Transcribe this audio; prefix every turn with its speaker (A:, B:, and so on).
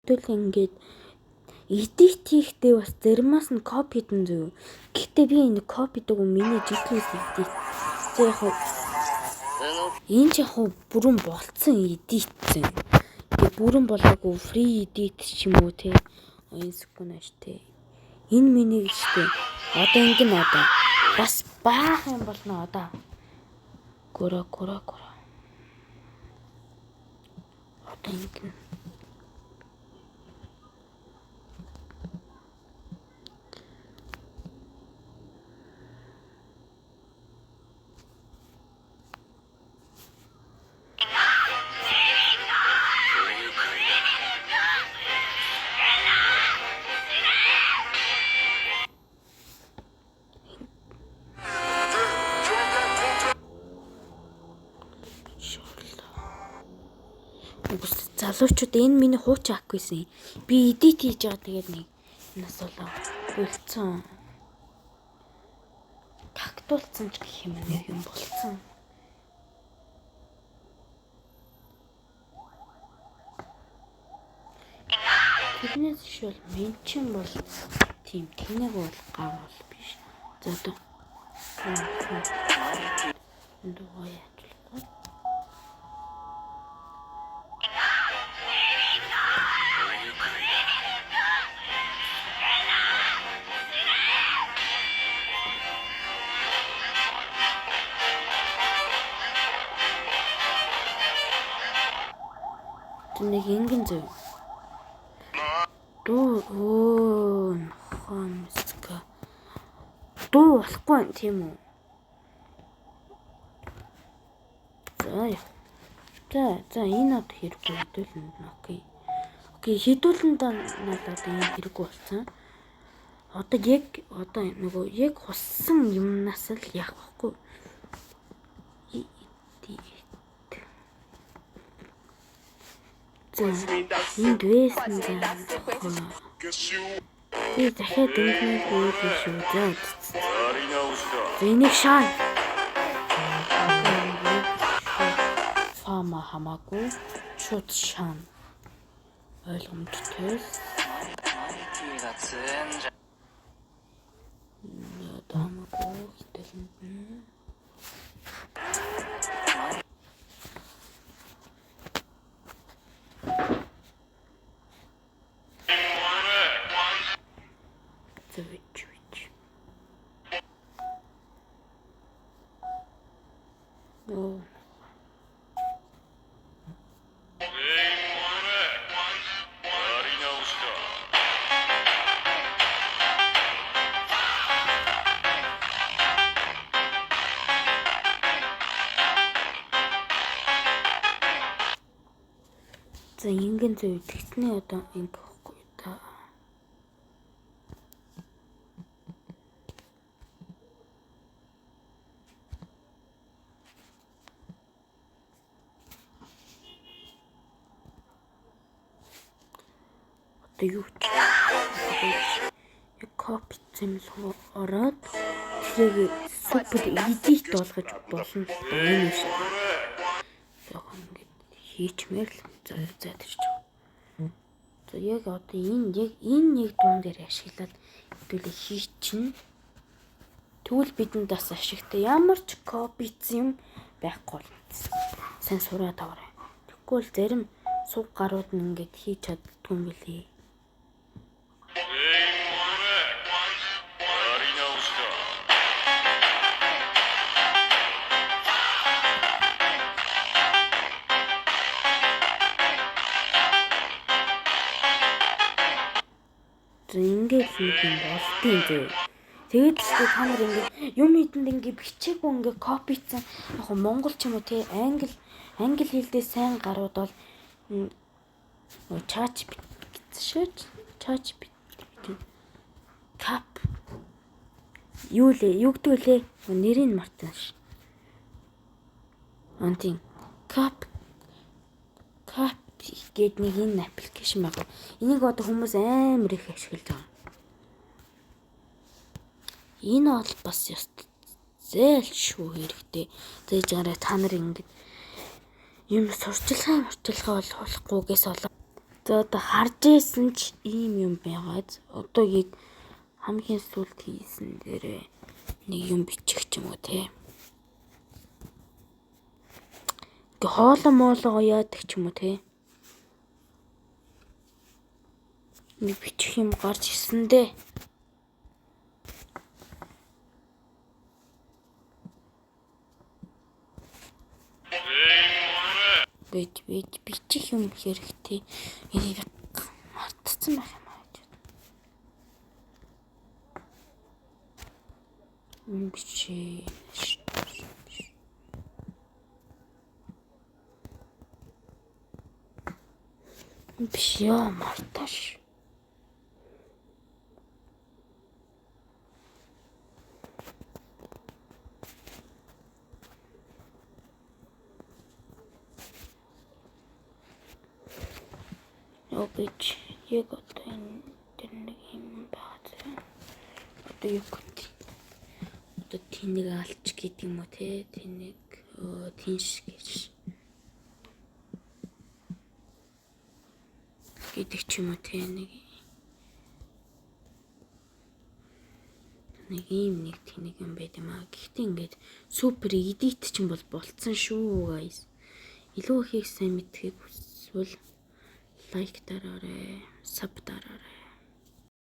A: Тэгтэл ингээд edit хийхдээ бас заримаас нь copy дэн зөө. Гэхдээ би энэ copy дэг миний жижигээс edit. За яг энэ ч яг бүрэн болцсон edit зэн. Тэгээ бүрэн болоогүй free edit ч юм уу те. Энэ секундаж те. Энэ миний гэжтэй. Одоо ингэн одоо бас баах юм болно одоо. Гора. Одоо ингэн. Залуучууд энэ миний хуучин аккүйсэн. Би edit хийж байгаа тэгээд нэг нас болоо болцсон. Тагтуулсан ч гэх юм нэг юм болцсон. Тэрнээс шүүл меншин бол тийм тэнэг бол гав бол биш. За одоо. Дугуй. Нэг ингэн зөв. Дуу хомска. Дуу болохгүй юм тийм үү? За энэ одоо хэрэггүй хэдүүлэн окей. Окей, хэдүүлэн надад энэ хэрэггүй болсон. Одоо нөгөө яг хуссан юмнаас л яах вэ? Энд вэсэн заа. Би дахиад ингэж үгүй шүү дээ. Энийг шаа. Фама хамаагүй шууд шаа. Ойлгомжтой. Дамаагүй хэлсэн. Oh. За ингэн зөв тэгтний одоо ингэ байхгүй та. Одоо юу ч copy зэмлэг ороод тэрийг супер edit болгож болно л да энэ шиг. Яг ингэ хийчмээр л за тэрч. За яг одоо энэ нэг дуун дээр ашиглаад хэдүүлээ хийчин. Тэгвэл бидэнд бас ашигтай ямар ч копиц юм байхгүй бол сайн сураад аваарай. Тэгвэл зарим суг гарууд нь ингэж хийж чаддгүй юм билий. Ингээд юм болтын зөө. Тэгээд л та нар ингээд юм хийдэнд ингээд бичээгүй ингээд копицсан яг монгол ч юм уу те англи хэлдээ сайн гарууд бол чаач гэсэн шүү. Чаач кап юу гэдэг лээ нэрийг мартсан ш. Антин кап гээд нэг энэ аппликейшн байгаа. Энийг одоо хүмүүс амар их ашиглаж байгаа. Энэ бол бас зээл шүү хэрэгтэй. Тэгж гараа та нар ингэж юм сурчлагаа бол болохгүйгээс болоо. За одоо харж ийсэн ч ийм юм байгаад одоо яг хамгийн сүүлд хийсэн дээрээ нэг юм бичих ч юм уу те. Ингээ хоолоо моолоо яадаг ч юм уу те. Нэг бичих юм гарч ирсэн дээ. Бид бичих юм хэрэгтэй. Энийг мартсан байх юм аа. Бичээ. Биш яа марташ. Обич яг одоо энэ тэр нэг юм байна. Одоо юу гэх одоо тэнэг алч гэдэг юм уу те тэнэг тинш гэж гэдэг ч юм уу те нэг ийм нэг тэнэг юм байт юм аа. Гэхдээ ингээд супер эдит ч юм бол болцсон шүү guys. Илүү ихийг сайн мэдхийг хүсвэл лайк дараарай, саб дараарай.